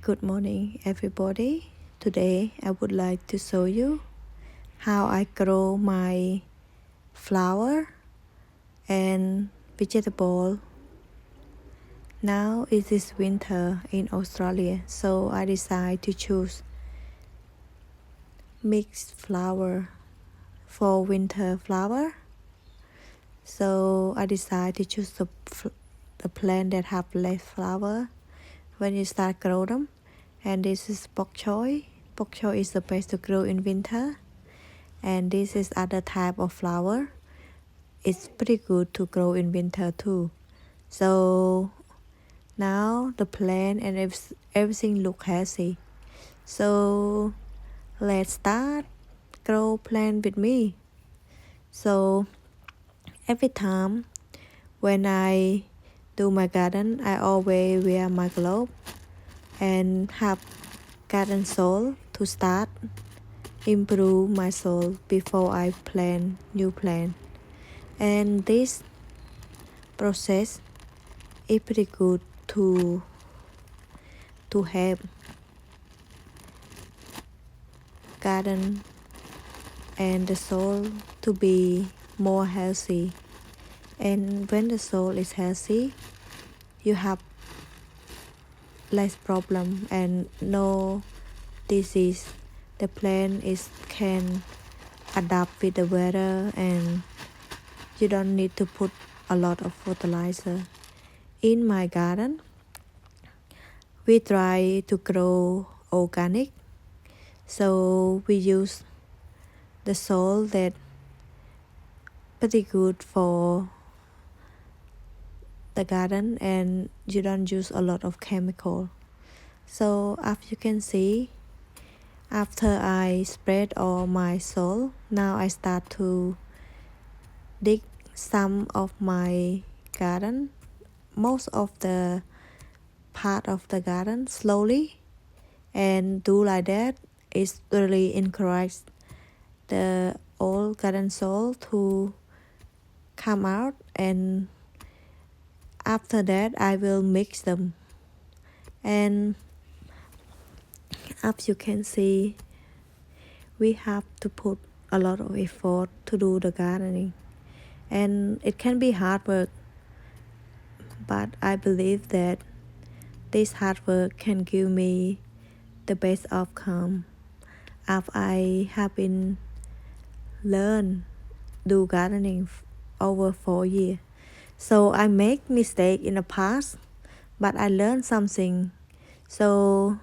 Good morning, everybody. Today I would like to show you how I grow my flower and vegetable. Now it is winter in Australia, so I decided to choose mixed flower for winter flower. So I decided to choose the plant that have less flower when you start grow them. And this is bok choy. Bok choy is the best to grow in winter. And this is other type of flower. It's pretty good to grow in winter too. So now the plant and everything look healthy. So let's start grow plant with me. So every time when I do my garden, I always wear my glove and have garden soil to start improve my soil before I plant new plant. And this process is pretty good to have garden and the soil to be more healthy. And when the soil is healthy, you have less problem and no disease. The plant can adapt with the weather and you don't need to put a lot of fertilizer. In my garden, we try to grow organic. So we use the soil that pretty good for the garden and you don't use a lot of chemical. So as you can see, after I spread all my soil, now I start to dig some of my garden, most of the part of the garden slowly, and do like that is really encourage the old garden soil to come out, and after that I will mix them. And as you can see, we have to put a lot of effort to do the gardening and it can be hard work, but I believe that this hard work can give me the best outcome after I have been learn do gardening over 4 years. So I make mistake in the past, but I learned something. So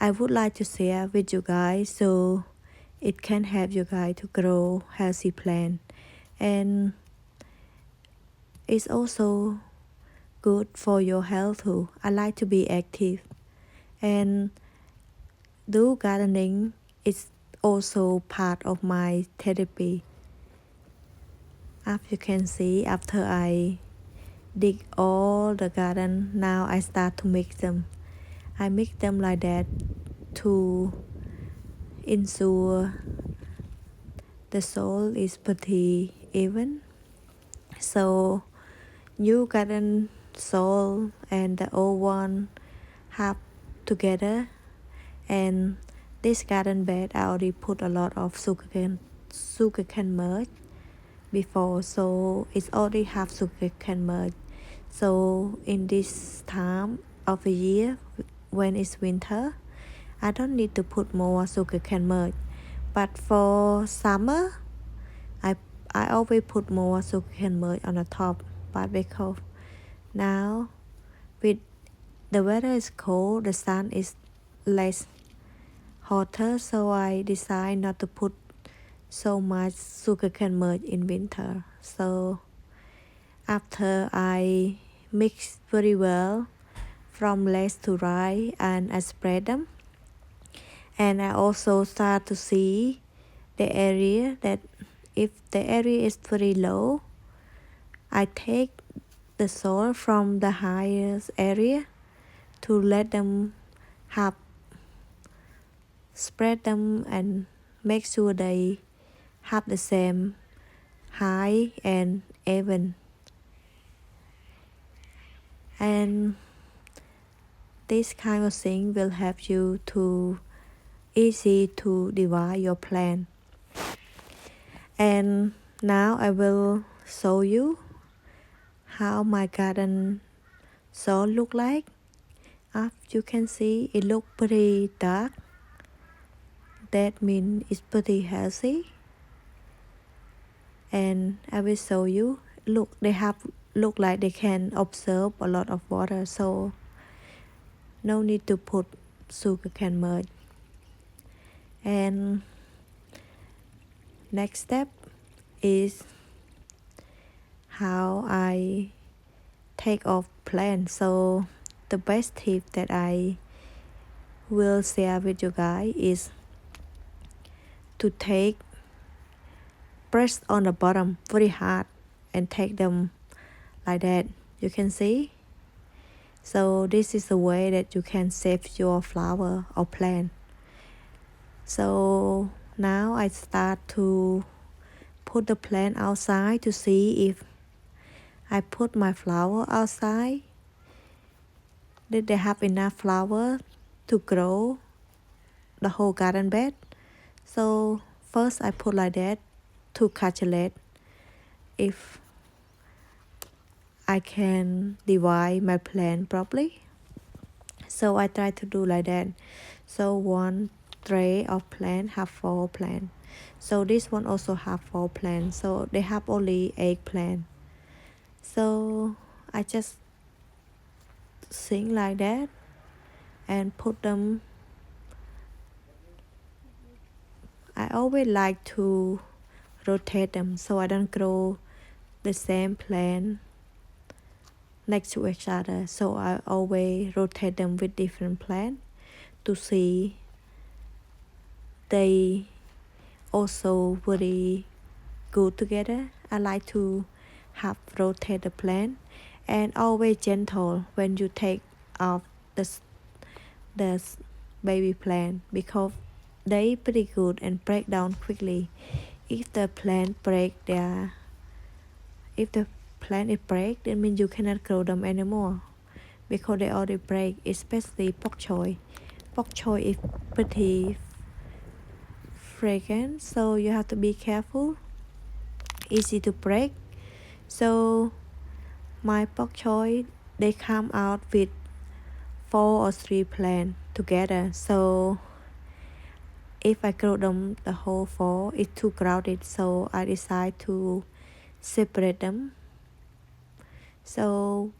I would like to share with you guys so it can help you guys to grow healthy plant. And it's also good for your health too. I like to be active and do gardening is also part of my therapy. As you can see, after I dig all the garden, now I start to mix them. I mix them like that to ensure the soil is pretty even. So new garden soil and the old one have together, and this garden bed I already put a lot of sugarcane merge before, so it's already have sugarcane merge. So in this time of the year when it's winter, I don't need to put more sugarcane merge, but for summer I always put more sugarcane merge on the top. But because now with the weather is cold, the sun is less hotter, so I decide not to put so much sugarcane merge in winter. So after I mix very well from left to right and I spread them, and I also start to see the area that if the area is very low, I take the soil from the highest area to let them have spread them and make sure they have the same high and even. And This kind of thing will help you to easy to divide your plant. And now I will show you how my garden soil look like. As you can see, it look pretty dark. That means it's pretty healthy. And I will show you. Look, they have look like they can absorb a lot of water, so no need to put sugarcane mulch. And next step is how I take off plants. So the best tip that I will share with you guys is to press on the bottom very hard and take them like that. You can see. So this is the way that you can save your flower or plant. So now I start to put the plant outside to see if I put my flower outside, did they have enough flower to grow the whole garden bed. So first I put like that to calculate if I can divide my plant properly. So I try to do like that. So one tray of plant have 4 plants. So this one also have 4 plants. So they have only 8 plants. So I just sink like that and put them. I always like to rotate them so I don't grow the same plant next to each other. So I always rotate them with different plants to see they also very good together. I like to have rotate the plant and always gentle when you take off the baby plant because they pretty good and break down quickly. If the plant is break, that means you cannot grow them anymore because they already break, especially bok choy. Bok choy is pretty fragrant, so you have to be careful. Easy to break. So my bok choy, they come out with 4 or 3 plants together. So if I grow them the whole 4, it's too crowded. So I decide to separate them. So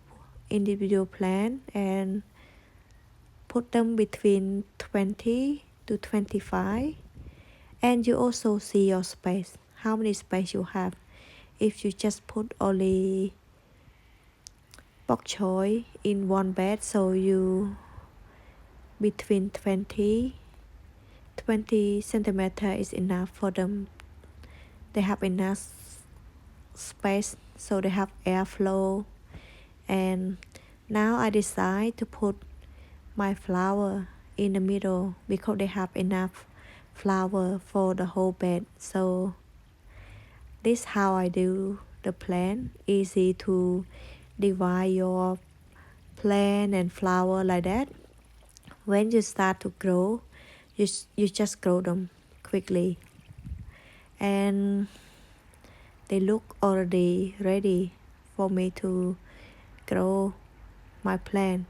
individual plant and put them between 20 to 25. And you also see your space, how many space you have. If you just put only bok choy in one bed, so you between 20 centimeter is enough for them. They have enough space, so they have airflow. And now I decide to put my flower in the middle because they have enough flower for the whole bed. So this is how I do the plant. Easy to divide your plant and flower like that. When you start to grow, you just grow them quickly and they look already ready for me to grow my plant.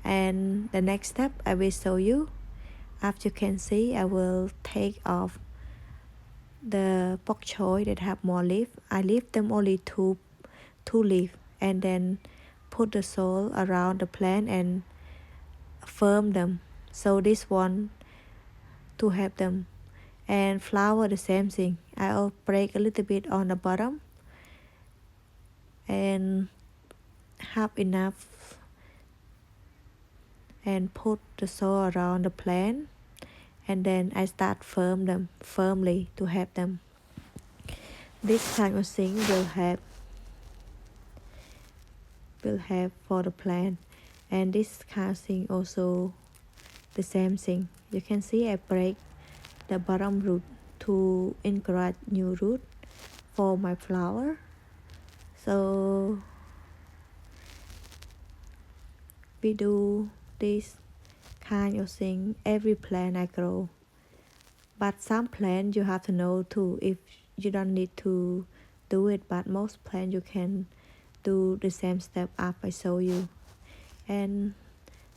And the next step I will show you. As you can see, I will take off the bok choy that have more leaf. I leave them only two leaf and then put the soil around the plant and firm them. So this one to help them. And flower the same thing. I'll break a little bit on the bottom and have enough and put the soil around the plant, and then I start firm them firmly to help them. This kind of thing will help for the plant. And this kind of thing also the same thing. You can see I break the bottom root to encourage new root for my flower. So we do this kind of thing every plant I grow. But some plants you have to know too, if you don't need to do it, but most plants you can do the same step up I show you. And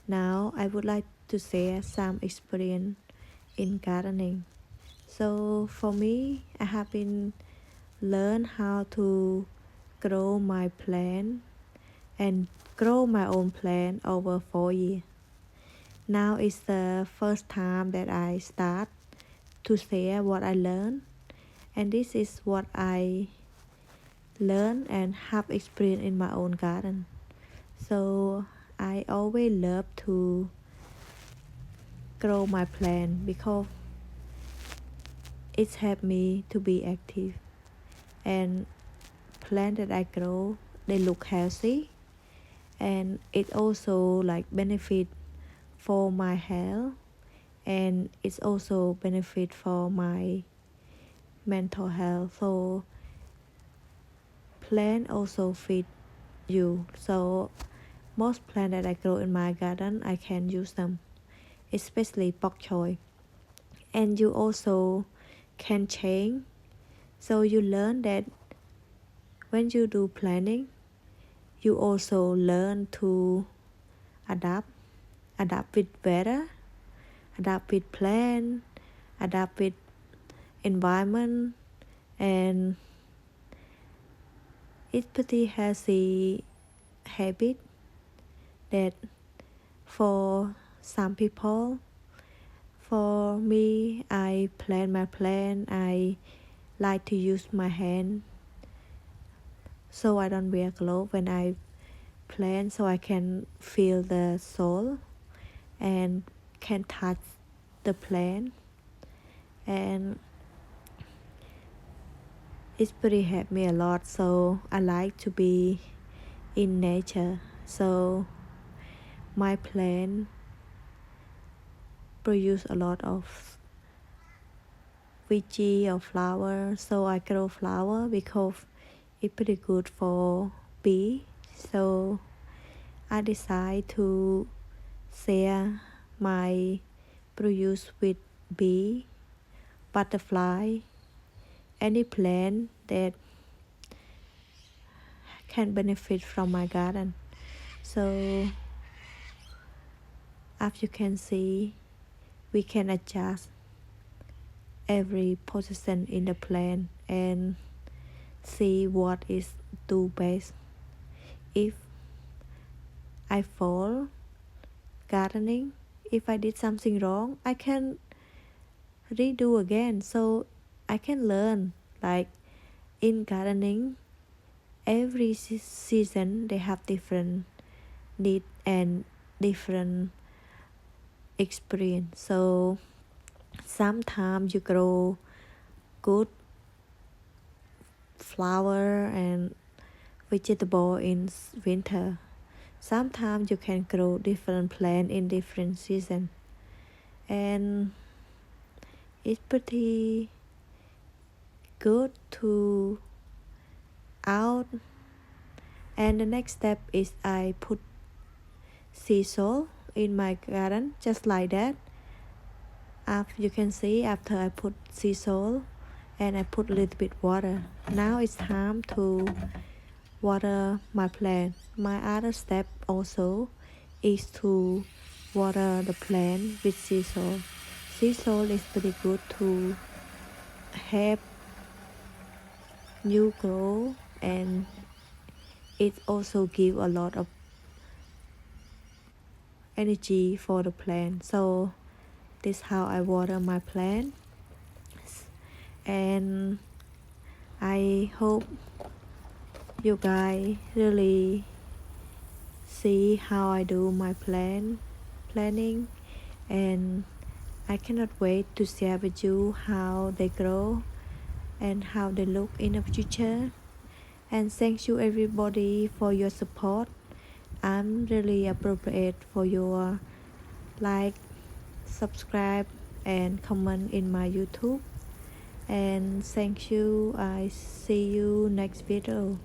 now I would like to share some experience in gardening. So for me, I have been learn how to grow my plant and grow my own plant over 4 years. Now is the first time that I start to share what I learned, and this is what I learn and have experience in my own garden. So I always love to grow my plant because it helped me to be active, and plant that I grow, they look healthy, and it also like benefit for my health, and it's also benefit for my mental health. So plant also feed you. So most plant that I grow in my garden, I can use them, especially bok choy. And you also can change. So you learn that when you do planting, you also learn to adapt with weather, adapt with plant, adapt with environment, and it's pretty healthy habit that for some people. For me, I plant my plant. I like to use my hand, so I don't wear gloves when I plant, so I can feel the soil and can touch the plant, and it's pretty helped me a lot. So I like to be in nature. So my plant produce a lot of veggie or flower, so I grow flower because it's pretty good for bee. So I decide to share my produce with bee, butterfly, any plant that can benefit from my garden. So as you can see, we can adjust every position in the plant and see what is do best. If I fall gardening, if I did something wrong, I can redo again. So I can learn, like in gardening, every season they have different need and different experience. So sometimes you grow good flower and vegetable in winter. Sometimes you can grow different plant in different season, and it's pretty good to out. And the next step is I put sea salt in my garden, just like that. You can see after I put sea salt and I put a little bit water, now it's time to water my plant. My other step also is to water the plant with sea salt. Sea salt is pretty good to help new grow, and it also give a lot of energy for the plant. So this is how I water my plant, and I hope you guys really see how I do my planning, and I cannot wait to share with you how they grow and how they look in the future. And thank you everybody for your support. I'm really appreciate for your like, subscribe and comment in my YouTube. And thank you. I see you next video.